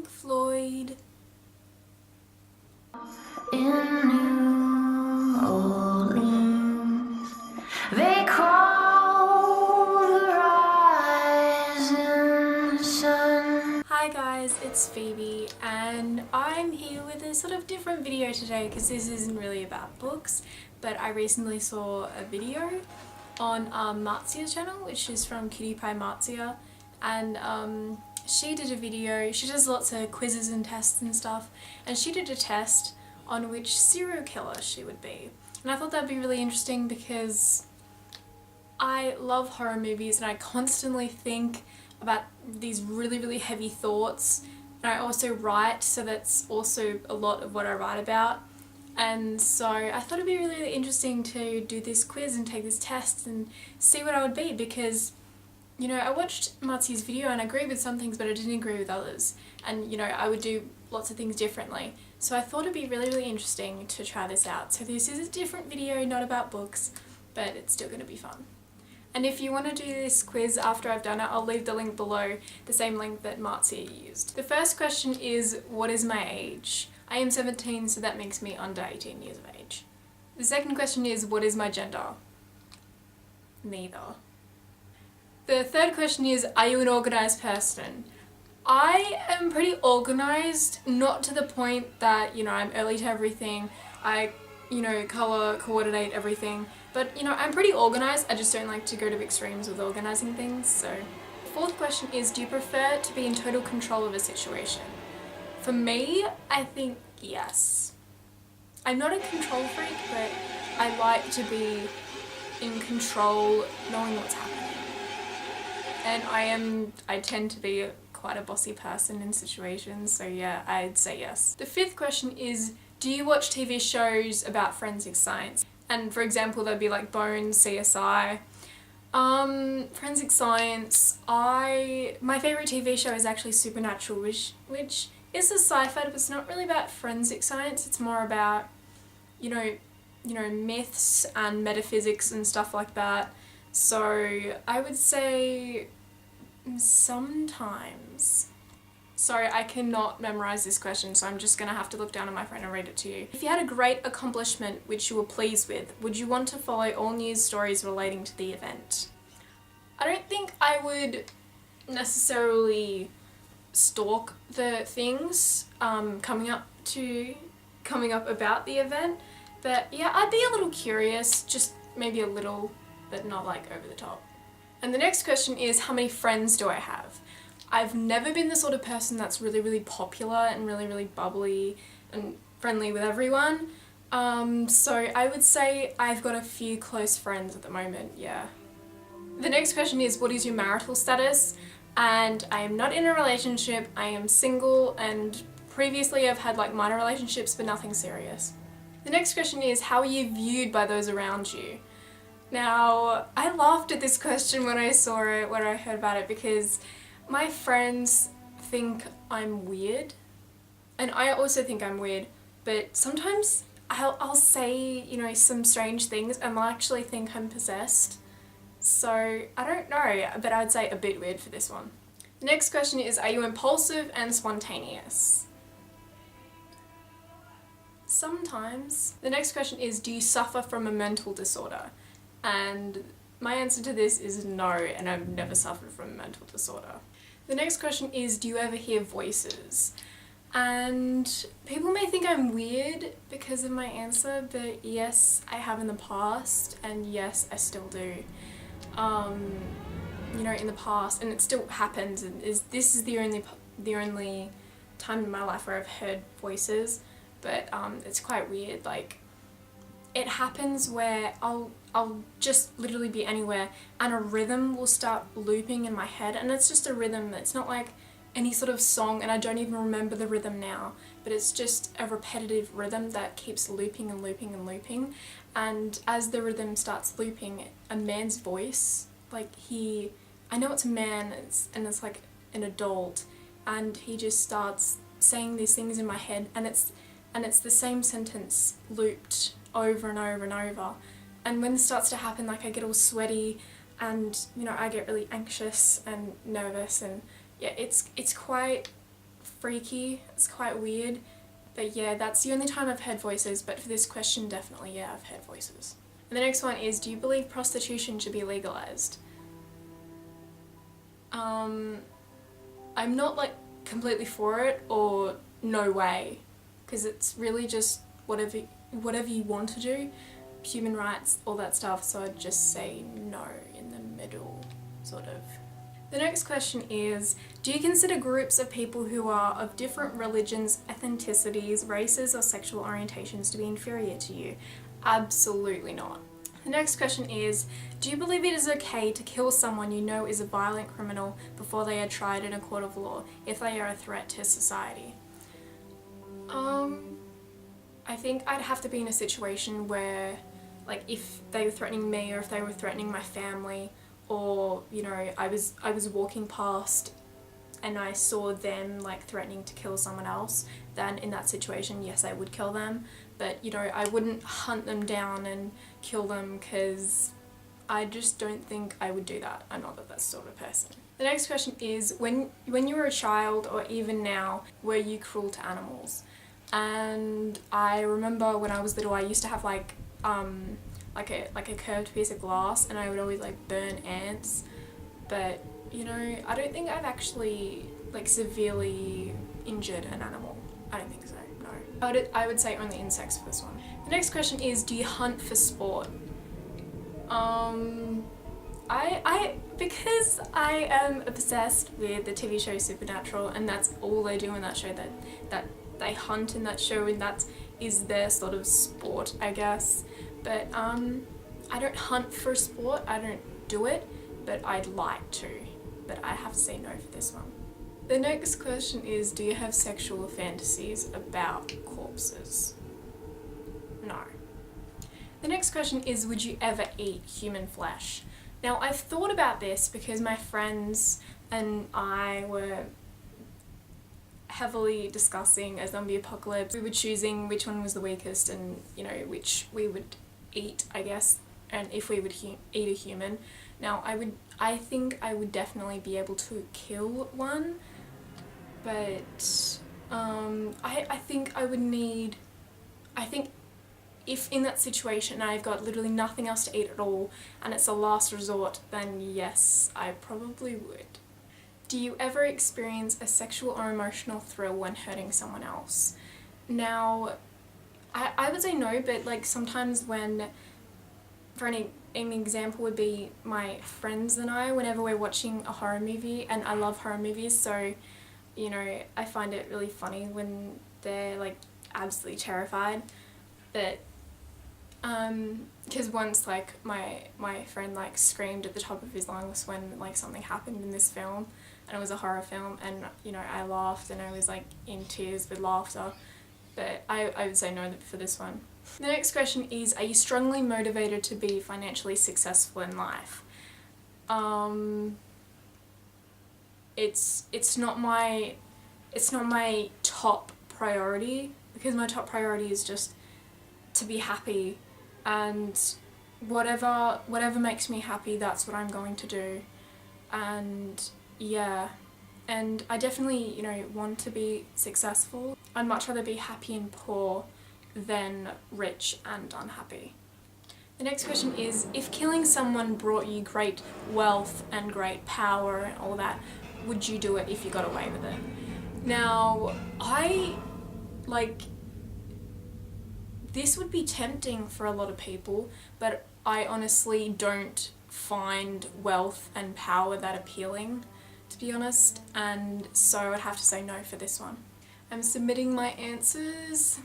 Pink Floyd. In New Orleans, they call the rising sun. Hi guys, it's Phoebe and I'm here with a sort of different video today because this isn't really about books, but I recently saw a video on Marzia's channel, which is from Cutie Pie Marzia, and she did a video. She does lots of quizzes and tests and stuff, and she did a test on which serial killer she would be. And I thought that'd be really interesting because I love horror movies and I constantly think about these really heavy thoughts, and I also write, so that's also a lot of what I write about. And so I thought it'd be really interesting to do this quiz and take this test and see what I would be, because you know, I watched Marzia's video and I agreed with some things but I didn't agree with others, and you know, I would do lots of things differently. So I thought it'd be really interesting to try this out. So this is a different video, not about books, but it's still going to be fun. And if you want to do this quiz after I've done it, I'll leave the link below, the same link that Marzia used. The first question is, what is my age? I am 17, so that makes me under 18 years of age. The second question is, what is my gender? Neither. The third question is, are you an organised person? I am pretty organised, not to the point that, you know, I'm early to everything, I, you know, colour coordinate everything, but, you know, I'm pretty organised. I just don't like to go to extremes with organising things, so. Fourth question is, do you prefer to be in total control of a situation? For me, I think yes. I'm not a control freak, but I like to be in control, knowing what's happening. And I tend to be quite a bossy person in situations, so yeah, I'd say yes. The fifth question is, do you watch TV shows about forensic science? And for example, there'd be like Bones, CSI. Forensic science, my favourite TV show is actually Supernatural, which is a sci-fi, but it's not really about forensic science. It's more about, you know, myths and metaphysics and stuff like that. So I would say sometimes. Sorry, I cannot memorise this question, so I'm just going to have to look down at my phone and read it to you. If you had a great accomplishment which you were pleased with, would you want to follow all news stories relating to the event? I don't think I would necessarily stalk the things coming up about the event, but yeah, I'd be a little curious, just maybe a little, but not like over the top. And the next question is, how many friends do I have? I've never been the sort of person that's really popular and really bubbly and friendly with everyone, so I would say I've got a few close friends at the moment, yeah. The next question is, what is your marital status? And I am not in a relationship, I am single, and previously I've had like minor relationships but nothing serious. The next question is, how are you viewed by those around you? Now, I laughed at this question when I saw it, when I heard about it, because my friends think I'm weird, and I also think I'm weird, but sometimes I'll say, you know, some strange things and they'll actually think I'm possessed. So, I don't know, but I'd say a bit weird for this one. The next question is, are you impulsive and spontaneous? Sometimes. The next question is, do you suffer from a mental disorder? And my answer to this is no, and I've never suffered from a mental disorder. The next question is, do you ever hear voices? And people may think I'm weird because of my answer, but yes, I have in the past, and yes, I still do. You know, in the past, and it still happens, and this is the only time in my life where I've heard voices, but it's quite weird. Like, it happens where I'll just literally be anywhere and a rhythm will start looping in my head, and it's just a rhythm. It's not like any sort of song, and I don't even remember the rhythm now, but it's just a repetitive rhythm that keeps looping and looping and looping. And as the rhythm starts looping, a man's voice, like I know it's a man, and it's like an adult, and he just starts saying these things in my head, and it's the same sentence looped over and over and over. And when this starts to happen, like, I get all sweaty, and you know, I get really anxious and nervous, and yeah, it's quite freaky, it's quite weird. But yeah, that's the only time I've heard voices, but for this question, definitely, yeah, I've heard voices. And the next one is, do you believe prostitution should be legalized? I'm not like completely for it or no way, because it's really just whatever you want to do, human rights, all that stuff, so I'd just say no in the middle, sort of. The next question is, do you consider groups of people who are of different religions, ethnicities, races or sexual orientations to be inferior to you? Absolutely not. The next question is, do you believe it is okay to kill someone you know is a violent criminal before they are tried in a court of law if they are a threat to society? I think I'd have to be in a situation where, like, if they were threatening me or if they were threatening my family, or, you know, I was walking past and I saw them like threatening to kill someone else, then in that situation, yes, I would kill them. But, you know, I wouldn't hunt them down and kill them, because I just don't think I would do that. I'm not that sort of person. The next question is, when you were a child or even now, were you cruel to animals? And I remember when I was little, I used to have like a curved piece of glass, and I would always like burn ants. But, you know, I don't think I've actually like severely injured an animal. I don't think so, no. I would say only insects for this one. The next question is, do you hunt for sport? Because I am obsessed with the TV show Supernatural, and that's all they do in that show, that they hunt in that show, and that is their sort of sport, I guess. But I don't hunt for sport, I don't do it, but I'd like to. But I have to say no for this one. The next question is, do you have sexual fantasies about corpses? No. The next question is, would you ever eat human flesh? Now, I've thought about this because my friends and I were heavily discussing a zombie apocalypse. We were choosing which one was the weakest and, you know, which we would eat, I guess, and if we would eat a human. Now, I think I would definitely be able to kill one, but I think I would need, I think if in that situation I've got literally nothing else to eat at all and it's a last resort, then yes, I probably would. Do you ever experience a sexual or emotional thrill when hurting someone else? Now, I would say no, but like sometimes when, for an example would be my friends and I, whenever we're watching a horror movie, and I love horror movies, so, you know, I find it really funny when they're like absolutely terrified. But because once like my friend like screamed at the top of his lungs when like something happened in this film, and it was a horror film, and, you know, I laughed and I was like in tears with laughter. But I would say no for this one. The next question is, are you strongly motivated to be financially successful in life? It's not my top priority, because my top priority is just to be happy, and whatever makes me happy, that's what I'm going to do. And yeah, and I definitely, you know, want to be successful. I'd much rather be happy and poor than rich and unhappy. The next question is, if killing someone brought you great wealth and great power and all that, would you do it if you got away with it? Now, this would be tempting for a lot of people, but I honestly don't find wealth and power that appealing, to be honest, and so I'd have to say no for this one. I'm submitting my answers.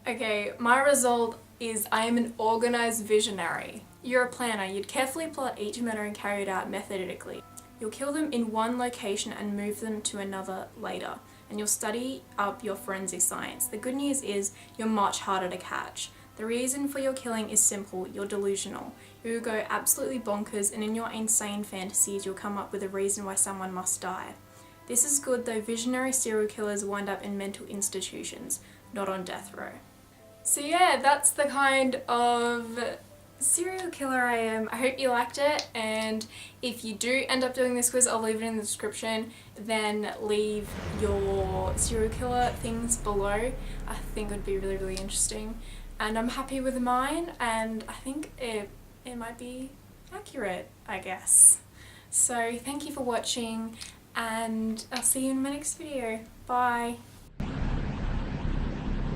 Okay, my result is I am an organised visionary. You're a planner. You'd carefully plot each murder and carry it out methodically. You'll kill them in one location and move them to another later, and you'll study up your forensic science. The good news is you're much harder to catch. The reason for your killing is simple: you're delusional. You will go absolutely bonkers, and in your insane fantasies you'll come up with a reason why someone must die. This is good, though visionary serial killers wind up in mental institutions, not on death row. So yeah, that's the kind of serial killer I am. I hope you liked it, and if you do end up doing this quiz, I'll leave it in the description. then leave your serial killer things below. I think it would be really, really interesting. And I'm happy with mine, and I think it might be accurate, I guess. So thank you for watching, and I'll see you in my next video. Bye!